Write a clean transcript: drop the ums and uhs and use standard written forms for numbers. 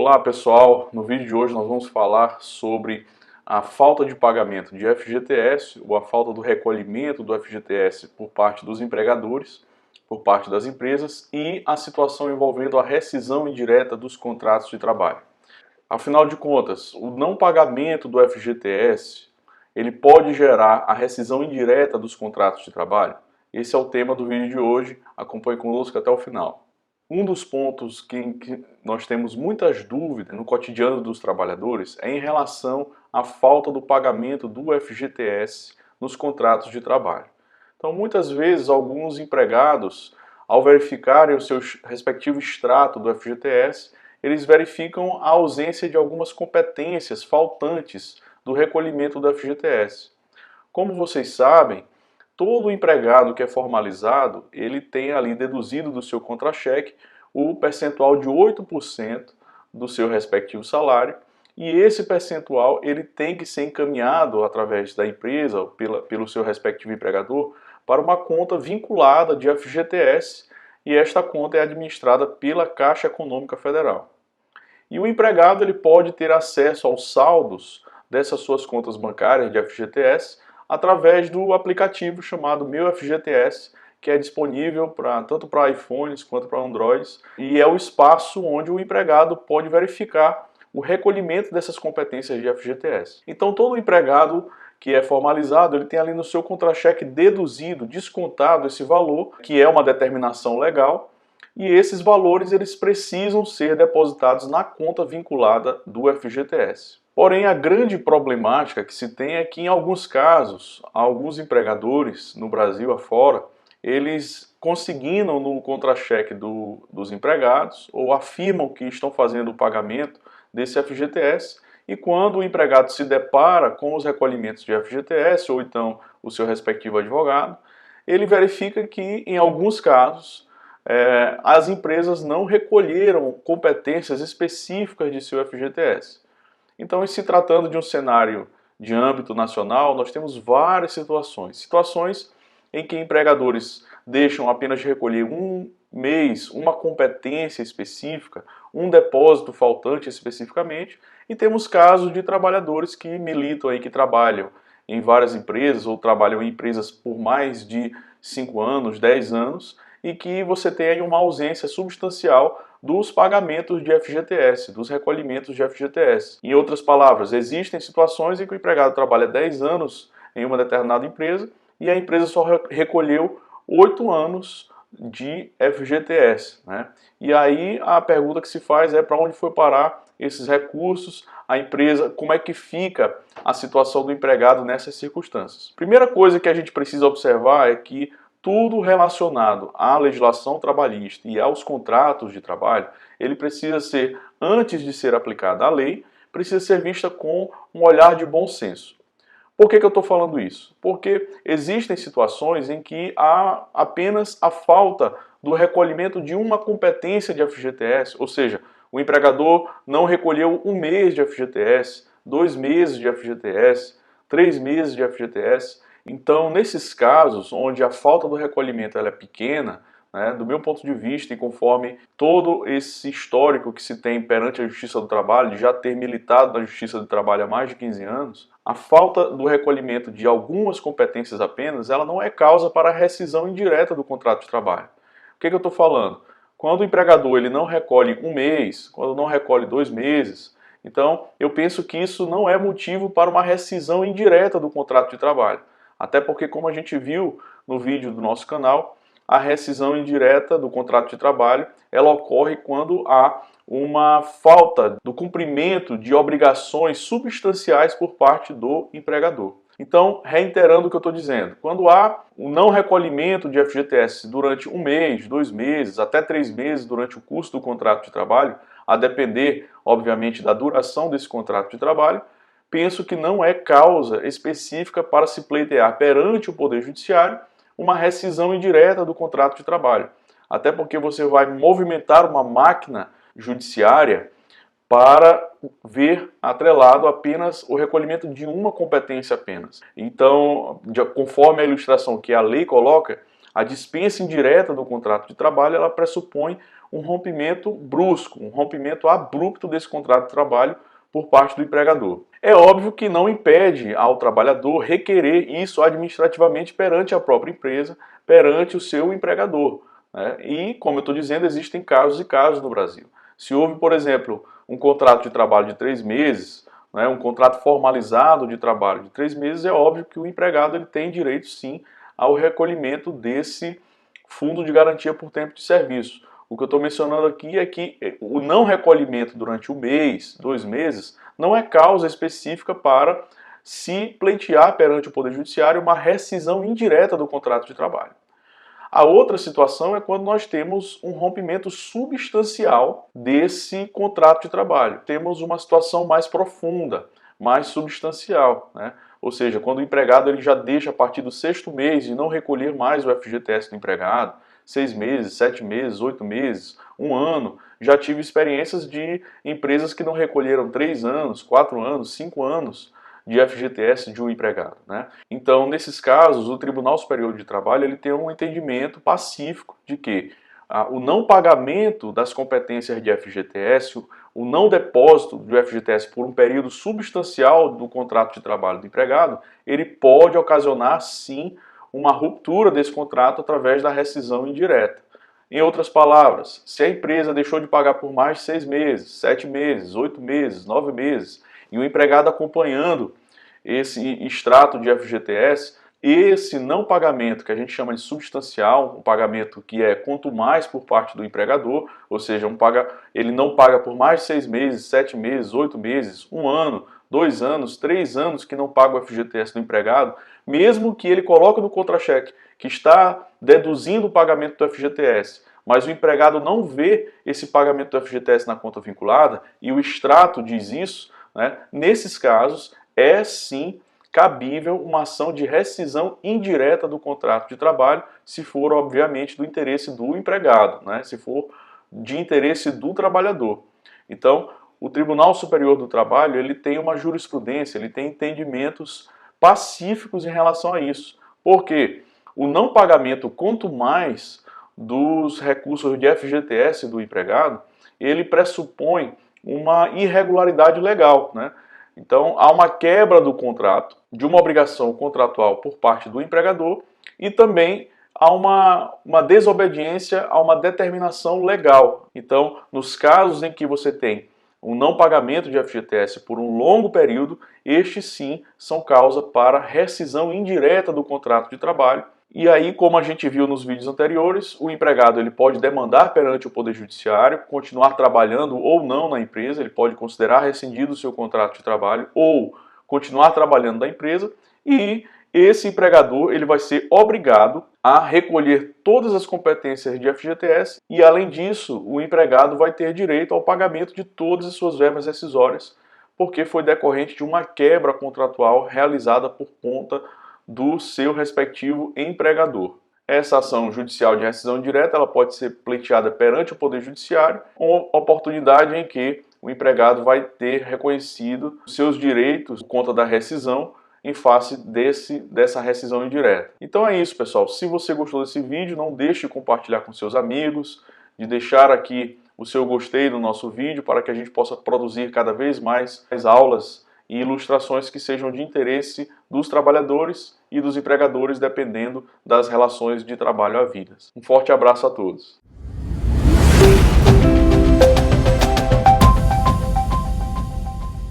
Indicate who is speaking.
Speaker 1: Olá pessoal, no vídeo de hoje nós vamos falar sobre a falta de pagamento de FGTS ou a falta do recolhimento do FGTS por parte dos empregadores, por parte das empresas e a situação envolvendo a rescisão indireta dos contratos de trabalho. Afinal de contas, o não pagamento do FGTS ele pode gerar a rescisão indireta dos contratos de trabalho? Esse é o tema do vídeo de hoje, acompanhe conosco até o final. Um dos pontos que nós temos muitas dúvidas no cotidiano dos trabalhadores é em relação à falta do pagamento do FGTS nos contratos de trabalho. Então, muitas vezes, alguns empregados, ao verificarem o seu respectivo extrato do FGTS, eles verificam a ausência de algumas competências faltantes do recolhimento do FGTS. Como vocês sabem, todo empregado que é formalizado, ele tem ali deduzido do seu contra-cheque o percentual de 8% do seu respectivo salário, e esse percentual ele tem que ser encaminhado através da empresa, pelo seu respectivo empregador, para uma conta vinculada de FGTS, e esta conta é administrada pela Caixa Econômica Federal. E o empregado ele pode ter acesso aos saldos dessas suas contas bancárias de FGTS através do aplicativo chamado Meu FGTS, que é disponível tanto para iPhones quanto para Androids, e é o espaço onde o empregado pode verificar o recolhimento dessas competências de FGTS. Então todo empregado que é formalizado, ele tem ali no seu contra-cheque deduzido, descontado esse valor, que é uma determinação legal, e esses valores eles precisam ser depositados na conta vinculada do FGTS. Porém, a grande problemática que se tem é que, em alguns casos, alguns empregadores no Brasil afora, eles consignam no contra-cheque dos empregados ou afirmam que estão fazendo o pagamento desse FGTS, e quando o empregado se depara com os recolhimentos de FGTS ou então o seu respectivo advogado, ele verifica que, em alguns casos, as empresas não recolheram competências específicas de seu FGTS. Então, em se tratando de um cenário de âmbito nacional, nós temos várias situações em que empregadores deixam apenas de recolher um mês, uma competência específica, um depósito faltante especificamente, e temos casos de trabalhadores que militam aí, que trabalham em várias empresas ou trabalham em empresas por mais de 5 anos, 10 anos, e que você tem aí uma ausência substancial dos pagamentos de FGTS, dos recolhimentos de FGTS. Em outras palavras, existem situações em que o empregado trabalha 10 anos em uma determinada empresa e a empresa só recolheu 8 anos de FGTS, né? E aí a pergunta que se faz é para onde foi parar esses recursos, a empresa, como é que fica a situação do empregado nessas circunstâncias. Primeira coisa que a gente precisa observar é que tudo relacionado à legislação trabalhista e aos contratos de trabalho, ele precisa ser, antes de ser aplicada a lei, precisa ser vista com um olhar de bom senso. Por que eu estou falando isso? Porque existem situações em que há apenas a falta do recolhimento de uma competência de FGTS, ou seja, o empregador não recolheu um mês de FGTS, 2 meses de FGTS, 3 meses de FGTS. Então, nesses casos, onde a falta do recolhimento ela é pequena, né, do meu ponto de vista, e conforme todo esse histórico que se tem perante a Justiça do Trabalho, de já ter militado na Justiça do Trabalho há mais de 15 anos, a falta do recolhimento de algumas competências apenas, ela não é causa para a rescisão indireta do contrato de trabalho. O que eu estou falando? Quando o empregador ele não recolhe um mês, quando não recolhe 2 meses, então eu penso que isso não é motivo para uma rescisão indireta do contrato de trabalho. Até porque, como a gente viu no vídeo do nosso canal, a rescisão indireta do contrato de trabalho, ela ocorre quando há uma falta do cumprimento de obrigações substanciais por parte do empregador. Então, reiterando o que eu estou dizendo, quando há o não recolhimento de FGTS durante 1 mês, 2 meses, até 3 meses durante o curso do contrato de trabalho, a depender, obviamente, da duração desse contrato de trabalho, penso que não é causa específica para se pleitear perante o Poder Judiciário uma rescisão indireta do contrato de trabalho. Até porque você vai movimentar uma máquina judiciária para ver atrelado apenas o recolhimento de uma competência apenas. Então, conforme a ilustração que a lei coloca, A dispensa indireta do contrato de trabalho, ela pressupõe um rompimento brusco, um rompimento abrupto desse contrato de trabalho por parte do empregador. É óbvio que não impede ao trabalhador requerer isso administrativamente perante a própria empresa, perante o seu empregador, né? E, como eu estou dizendo, existem casos e casos no Brasil. Se houve, por exemplo, um contrato de trabalho de 3 meses, né, um contrato formalizado de trabalho de 3 meses, é óbvio que o empregado ele tem direito sim ao recolhimento desse fundo de garantia por tempo de serviço. O que eu estou mencionando aqui é que o não recolhimento durante 1 mês, 2 meses, não é causa específica para se pleitear perante o Poder Judiciário uma rescisão indireta do contrato de trabalho. A outra situação é quando nós temos um rompimento substancial desse contrato de trabalho. Temos uma situação mais profunda, mais substancial, né? Ou seja, quando o empregado ele já deixa a partir do 6º mês de não recolher mais o FGTS do empregado, 6 meses, 7 meses, 8 meses, 1 ano. Já tive experiências de empresas que não recolheram 3 anos, 4 anos, 5 anos de FGTS de um empregado, né? Então, nesses casos, o Tribunal Superior de Trabalho ele tem um entendimento pacífico de que o não pagamento das competências de FGTS, o não depósito do FGTS por um período substancial do contrato de trabalho do empregado, ele pode ocasionar, sim, uma ruptura desse contrato através da rescisão indireta. Em outras palavras, se a empresa deixou de pagar por mais de 6 meses, 7 meses, 8 meses, 9 meses, e o empregado acompanhando esse extrato de FGTS, esse não pagamento, que a gente chama de substancial, um pagamento que é quanto mais por parte do empregador, ou seja, ele não paga por mais de 6 meses, 7 meses, 8 meses, 1 ano, 2 anos, 3 anos que não paga o FGTS do empregado, mesmo que ele coloque no contra-cheque que está deduzindo o pagamento do FGTS, mas o empregado não vê esse pagamento do FGTS na conta vinculada, e o extrato diz isso, né? Nesses casos, é sim cabível uma ação de rescisão indireta do contrato de trabalho, se for, obviamente, do interesse do empregado, né? Se for de interesse do trabalhador. Então, o Tribunal Superior do Trabalho ele tem uma jurisprudência, ele tem entendimentos pacíficos em relação a isso. Por quê? O não pagamento, quanto mais dos recursos de FGTS do empregado, ele pressupõe uma irregularidade legal, né? Então, há uma quebra do contrato, de uma obrigação contratual por parte do empregador e também há uma desobediência a uma determinação legal. Então, nos casos em que você tem um não pagamento de FGTS por um longo período, estes sim são causa para rescisão indireta do contrato de trabalho. E aí, como a gente viu nos vídeos anteriores, o empregado ele pode demandar perante o Poder Judiciário, continuar trabalhando ou não na empresa, ele pode considerar rescindido o seu contrato de trabalho ou continuar trabalhando na empresa, e esse empregador ele vai ser obrigado a recolher todas as competências de FGTS e, além disso, o empregado vai ter direito ao pagamento de todas as suas verbas rescisórias, porque foi decorrente de uma quebra contratual realizada por conta do seu respectivo empregador. Essa ação judicial de rescisão direta ela pode ser pleiteada perante o Poder Judiciário, uma oportunidade em que o empregado vai ter reconhecido seus direitos por conta da rescisão em face dessa rescisão indireta. Então é isso, pessoal. Se você gostou desse vídeo, não deixe de compartilhar com seus amigos, de deixar aqui o seu gostei no nosso vídeo para que a gente possa produzir cada vez mais aulas e ilustrações que sejam de interesse dos trabalhadores e dos empregadores, dependendo das relações de trabalho havidas. Um forte abraço a todos.